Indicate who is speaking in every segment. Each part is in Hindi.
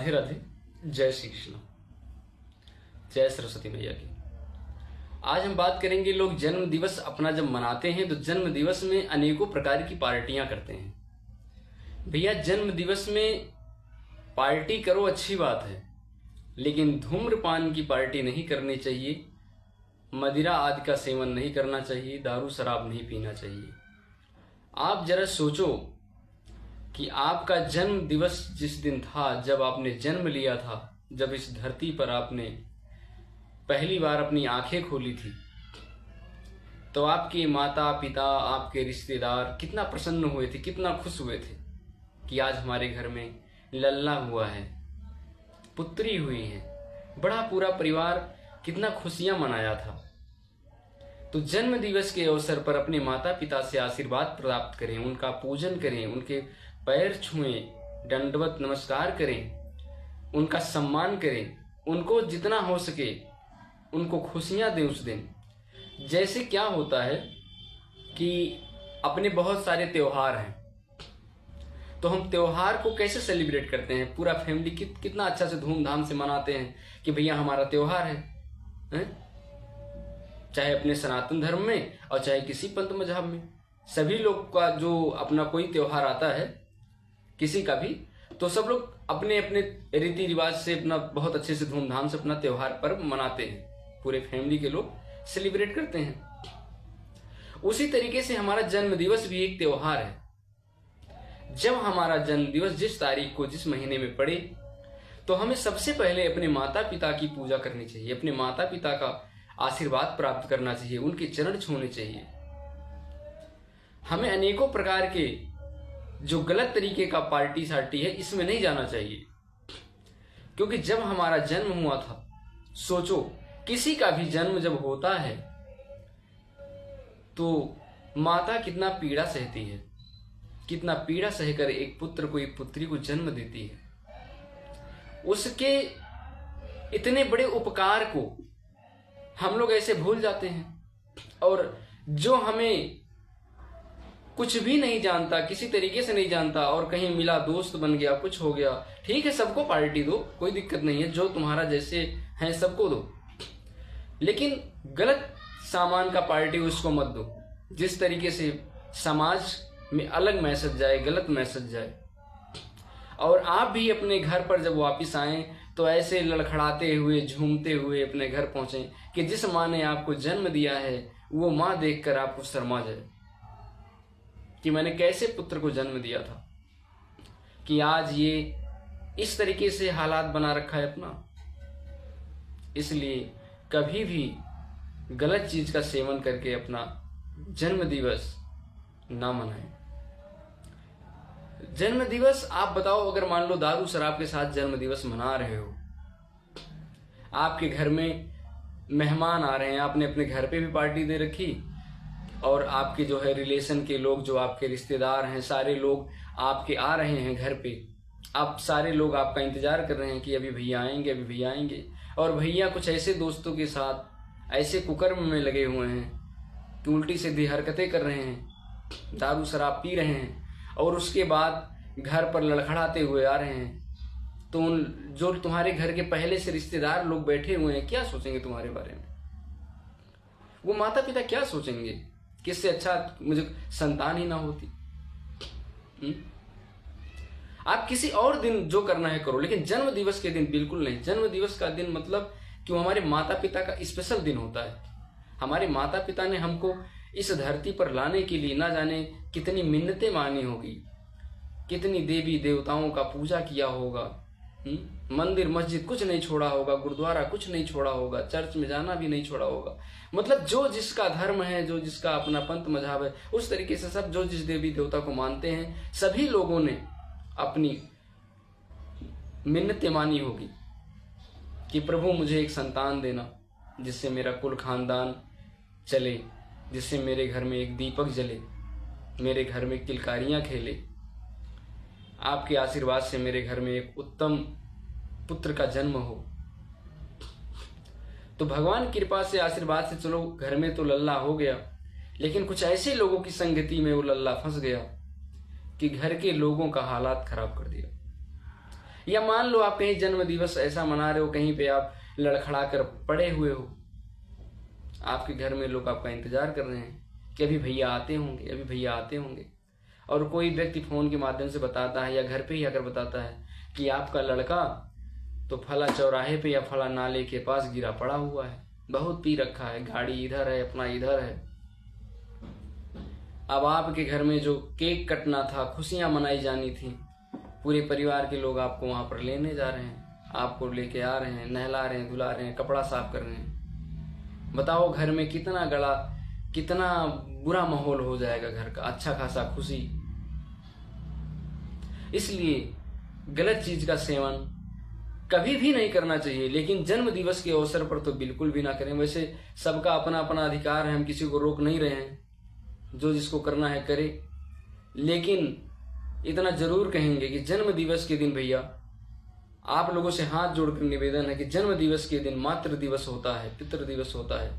Speaker 1: राधे राधे। जय श्री कृष्ण। जय सरस्वती मैया की। आज हम बात करेंगे, लोग जन्म दिवस अपना जब मनाते हैं तो जन्म दिवस में अनेकों प्रकार की पार्टियां करते हैं। भैया, जन्म दिवस में पार्टी करो, अच्छी बात है, लेकिन धूम्रपान की पार्टी नहीं करनी चाहिए, मदिरा आदि का सेवन नहीं करना चाहिए, दारू शराब नहीं पीना चाहिए। आप जरा सोचो कि आपका जन्म दिवस जिस दिन था, जब आपने जन्म लिया था, जब इस धरती पर आपने पहली बार अपनी आंखें खोली थी, तो आपके माता पिता, आपके रिश्तेदार कितना प्रसन्न हुए थे, कितना खुश हुए थे कि आज हमारे घर में लल्ला हुआ है, पुत्री हुई है। बड़ा पूरा परिवार कितना खुशियां मनाया था। तो जन्म दिवस के अवसर पर अपने माता पिता से आशीर्वाद प्राप्त करें, उनका पूजन करें, उनके पैर छुएं, दंडवत नमस्कार करें, उनका सम्मान करें, उनको जितना हो सके उनको खुशियां दें उस दिन। जैसे क्या होता है कि अपने बहुत सारे त्योहार हैं, तो हम त्योहार को कैसे सेलिब्रेट करते हैं, पूरा फैमिली कितना अच्छा से धूमधाम से मनाते हैं कि भैया हमारा त्योहार है? चाहे अपने सनातन धर्म में और चाहे किसी पंथ मजहब में, सभी लोग का जो अपना कोई त्योहार आता है, किसी का भी, तो सब लोग अपने अपने रीति रिवाज से अपना बहुत अच्छे से धूमधाम से अपना त्योहार पर्व मनाते हैं, पूरे फैमिली के लोग सेलिब्रेट करते हैं। उसी तरीके से हमारा जन्म दिवस भी एक त्योहार है। जब हमारा जन्म दिवस जिस तारीख को, जिस महीने में पड़े, तो हमें सबसे पहले अपने माता पिता की पूजा करनी चाहिए, अपने माता पिता का आशीर्वाद प्राप्त करना चाहिए, उनके चरण छूने चाहिए। हमें अनेकों प्रकार के जो गलत तरीके का पार्टी सार्टी है, इसमें नहीं जाना चाहिए, क्योंकि जब हमारा जन्म हुआ था, सोचो किसी का भी जन्म जब होता है तो माता कितना पीड़ा सहती है, कितना पीड़ा सहकर एक पुत्र को, एक पुत्री को जन्म देती है। उसके इतने बड़े उपकार को हम लोग ऐसे भूल जाते हैं, और जो हमें कुछ भी नहीं जानता, किसी तरीके से नहीं जानता, और कहीं मिला, दोस्त बन गया, कुछ हो गया, ठीक है, सबको पार्टी दो, कोई दिक्कत नहीं है, जो तुम्हारा जैसे है सबको दो, लेकिन गलत सामान का पार्टी उसको मत दो, जिस तरीके से समाज में अलग मैसेज जाए, गलत मैसेज जाए। और आप भी अपने घर पर जब वापिस आएं तो ऐसे लड़खड़ाते हुए, झूमते हुए अपने घर पहुंचे कि जिस माँ ने आपको जन्म दिया है वो माँ देखकर आपको शर्मा जाए कि मैंने कैसे पुत्र को जन्म दिया था, कि आज ये इस तरीके से हालात बना रखा है अपना। इसलिए कभी भी गलत चीज का सेवन करके अपना जन्म दिवस ना मनाएं। जन्म दिवस आप बताओ, अगर मान लो दारू शराब के साथ जन्म दिवस मना रहे हो, आपके घर में मेहमान आ रहे हैं, आपने अपने घर पे भी पार्टी दे रखी, और आपके जो है रिलेशन के लोग, जो आपके रिश्तेदार हैं, सारे लोग आपके आ रहे हैं घर पे, आप सारे लोग आपका इंतजार कर रहे हैं कि अभी भैया आएंगे, अभी भैया आएंगे, और भैया कुछ ऐसे दोस्तों के साथ ऐसे कुकर्म में लगे हुए हैं कि उल्टी सीधी हरकतें कर रहे हैं, दारू शराब पी रहे हैं, और उसके बाद घर पर लड़खड़ाते हुए आ रहे हैं। तो उन जो तुम्हारे घर के पहले से रिश्तेदार लोग बैठे हुए हैं, क्या सोचेंगे तुम्हारे बारे में? वो माता पिता क्या सोचेंगे? किससे अच्छा मुझे संतान ही ना होती। आप किसी और दिन जो करना है करो, लेकिन जन्म दिवस के दिन बिल्कुल नहीं। जन्म दिवस का दिन मतलब कि वो हमारे माता पिता का स्पेशल दिन होता है। हमारे माता पिता ने हमको इस धरती पर लाने के लिए ना जाने कितनी मिन्नतें मानी होगी, कितनी देवी देवताओं का पूजा किया होगा, मंदिर मस्जिद कुछ नहीं छोड़ा होगा, गुरुद्वारा कुछ नहीं छोड़ा होगा, चर्च में जाना भी नहीं छोड़ा होगा। मतलब जो जिसका धर्म है, जो जिसका अपना पंथ मजहब है, उस तरीके से सब जो जिस देवी देवता को मानते हैं, सभी लोगों ने अपनी मिन्नतें मानी होगी कि प्रभु मुझे एक संतान देना, जिससे मेरा कुल खानदान चले, जिससे मेरे घर में एक दीपक जले, मेरे घर में किलकारियां खेले, आपके आशीर्वाद से मेरे घर में एक उत्तम पुत्र का जन्म हो। तो भगवान की कृपा से, आशीर्वाद से चलो घर में तो लल्ला हो गया, लेकिन कुछ ऐसे लोगों की संगति में वो लल्ला फंस गया कि घर के लोगों का हालात खराब कर दिया। या मान लो आप कहीं जन्म दिवस ऐसा मना रहे हो, कहीं पे आप लड़खड़ा कर पड़े हुए हो, आपके घर में लोग आपका इंतजार कर रहे हैं कि अभी भैया आते होंगे, अभी भैया आते होंगे, और कोई व्यक्ति फोन के माध्यम से बताता है या घर पे ही आकर बताता है कि आपका लड़का तो फला चौराहे पे या फला नाले के पास गिरा पड़ा हुआ है, बहुत पी रखा है, गाड़ी इधर है, अपना इधर है। अब आपके घर में जो केक कटना था, खुशियां मनाई जानी थी, पूरे परिवार के लोग आपको वहां पर लेने जा रहे हैं, आपको लेके आ रहे हैं, नहला रहे हैं, धुला रहे हैं, कपड़ा साफ कर रहे हैं। बताओ घर में कितना गड़ा, कितना बुरा माहौल हो जाएगा घर का, अच्छा खासा खुशी। इसलिए गलत चीज का सेवन कभी भी नहीं करना चाहिए, लेकिन जन्म दिवस के अवसर पर तो बिल्कुल भी ना करें। वैसे सबका अपना अपना अधिकार है, हम किसी को रोक नहीं रहे हैं, जो जिसको करना है करे, लेकिन इतना जरूर कहेंगे कि जन्म दिवस के दिन भैया आप लोगों से हाथ जोड़कर निवेदन है कि जन्म दिवस के दिन मातृ दिवस होता है, पितृ दिवस होता है,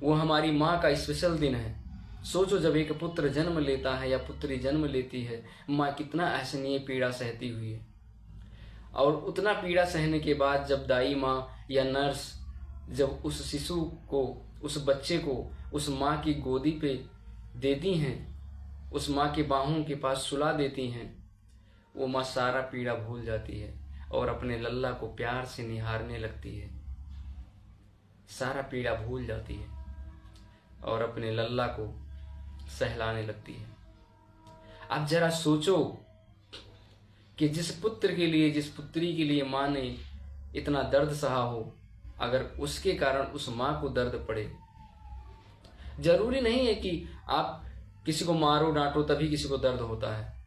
Speaker 1: वो हमारी माँ का स्पेशल दिन है। सोचो जब एक पुत्र जन्म लेता है या पुत्री जन्म लेती है, माँ कितना असहनीय पीड़ा सहती हुई है, और उतना पीड़ा सहने के बाद जब दाई माँ या नर्स जब उस शिशु को, उस बच्चे को उस माँ की गोदी पे देती हैं, उस माँ के बाहों के पास सुला देती हैं, वो माँ सारा पीड़ा भूल जाती है और अपने लल्ला को प्यार से निहारने लगती है, सारा पीड़ा भूल जाती है और अपने लल्ला को सहलाने लगती है। अब जरा सोचो कि जिस पुत्र के लिए, जिस पुत्री के लिए माँ ने इतना दर्द सहा हो, अगर उसके कारण उस माँ को दर्द पड़े। जरूरी नहीं है कि आप किसी को मारो डांटो तभी किसी को दर्द होता है।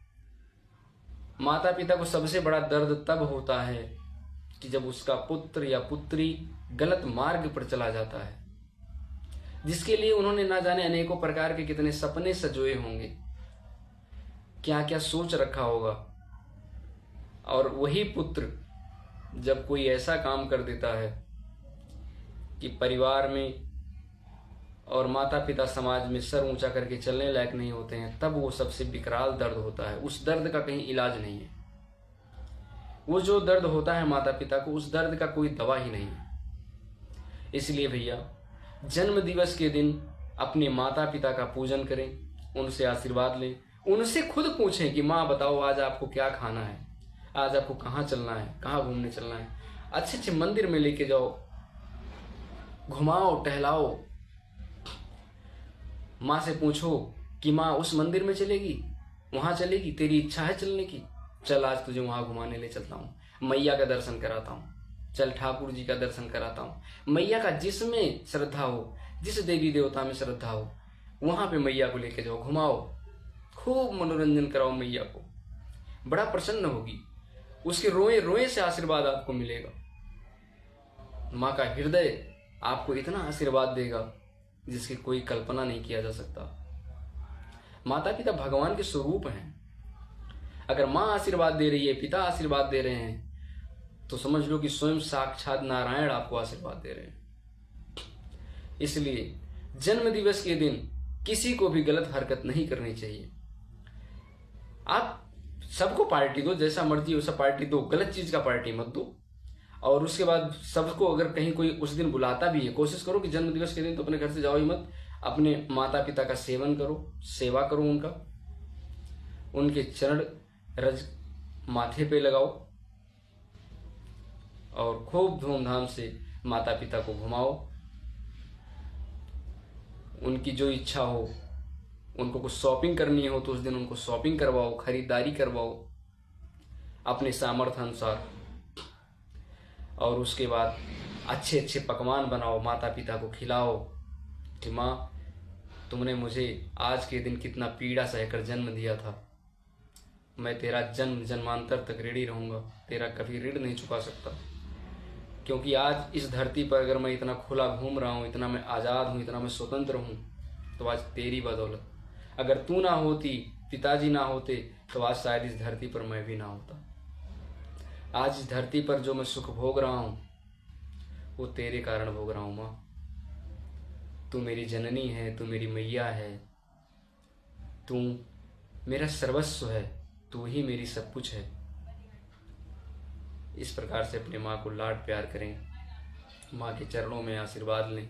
Speaker 1: माता पिता को सबसे बड़ा दर्द तब होता है कि जब उसका पुत्र या पुत्री गलत मार्ग पर चला जाता है, जिसके लिए उन्होंने ना जाने अनेकों प्रकार के कितने सपने सजोए होंगे, क्या क्या सोच रखा होगा, और वही पुत्र जब कोई ऐसा काम कर देता है कि परिवार में और माता पिता समाज में सर ऊंचा करके चलने लायक नहीं होते हैं, तब वो सबसे विकराल दर्द होता है। उस दर्द का कहीं इलाज नहीं है। वो जो दर्द होता है माता पिता को, उस दर्द का कोई दवा ही नहीं है। इसलिए भैया जन्म दिवस के दिन अपने माता पिता का पूजन करें, उनसे आशीर्वाद लें, उनसे खुद पूछें कि माँ बताओ आज आपको क्या खाना है, आज आपको कहाँ चलना है, कहाँ घूमने चलना है, अच्छे अच्छे मंदिर में लेके जाओ, घुमाओ टहलाओ। माँ से पूछो कि माँ उस मंदिर में चलेगी, वहां चलेगी, तेरी इच्छा है चलने की, चल आज तुझे वहां घुमाने ले चलता हूँ, मैया का दर्शन कराता हूँ, चल ठाकुर जी का दर्शन कराता हूँ। मैया का जिसमें श्रद्धा हो, जिस देवी देवता में श्रद्धा हो, वहां पे मैया को लेके जाओ, घुमाओ, खूब मनोरंजन कराओ मैया को, बड़ा प्रसन्न होगी, उसके रोए रोए से आशीर्वाद आपको मिलेगा। माँ का हृदय आपको इतना आशीर्वाद देगा जिसकी कोई कल्पना नहीं किया जा सकता। माता पिता भगवान के स्वरूप हैं। अगर माँ आशीर्वाद दे रही है, पिता आशीर्वाद दे रहे हैं, तो समझ लो कि स्वयं साक्षात नारायण आपको आशीर्वाद दे रहे हैं। इसलिए जन्म दिवस के दिन किसी को भी गलत हरकत नहीं करनी चाहिए। आप सबको पार्टी दो, जैसा मर्जी वैसा पार्टी दो, गलत चीज का पार्टी मत दो। और उसके बाद सबको अगर कहीं कोई उस दिन बुलाता भी है, कोशिश करो कि जन्म दिवस के दिन तो अपने घर से जाओ ही मत, अपने माता पिता का सेवन करो, सेवा करो उनका, उनके चरण रज माथे पे लगाओ और खूब धूमधाम से माता पिता को घुमाओ। उनकी जो इच्छा हो, उनको कुछ शॉपिंग करनी हो तो उस दिन उनको शॉपिंग करवाओ, खरीदारी करवाओ अपने सामर्थ्य अनुसार, और उसके बाद अच्छे अच्छे पकवान बनाओ, माता पिता को खिलाओ कि माँ तुमने मुझे आज के दिन कितना पीड़ा सहकर जन्म दिया था, मैं तेरा जन्म जन्मांतर तक ऋणी रहूंगा, तेरा कभी ऋण नहीं चुका सकता, क्योंकि आज इस धरती पर अगर मैं इतना खुला घूम रहा हूँ, इतना मैं आज़ाद हूँ, इतना मैं स्वतंत्र हूँ, तो आज तेरी बदौलत। अगर तू ना होती, पिताजी ना होते, तो आज शायद इस धरती पर मैं भी ना होता। आज इस धरती पर जो मैं सुख भोग रहा हूँ वो तेरे कारण भोग रहा हूँ। माँ तू मेरी जननी है, तू मेरी मैया है, तू मेरा सर्वस्व है, तू ही मेरी सब कुछ है। इस प्रकार से अपनी माँ को लाड प्यार करें, माँ के चरणों में आशीर्वाद लें,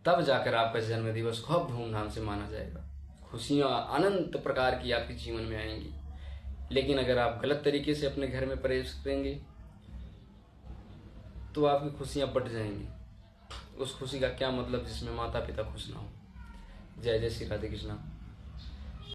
Speaker 1: तब जाकर आपका जन्मदिवस खूब धूमधाम से माना जाएगा। खुशियाँ अनंत प्रकार की आपके जीवन में आएंगी। लेकिन अगर आप गलत तरीके से अपने घर में प्रवेश करेंगे तो आपकी खुशियाँ बट जाएंगी। उस खुशी का क्या मतलब जिसमें माता पिता खुश ना हो। जय जय श्री राधे कृष्णा।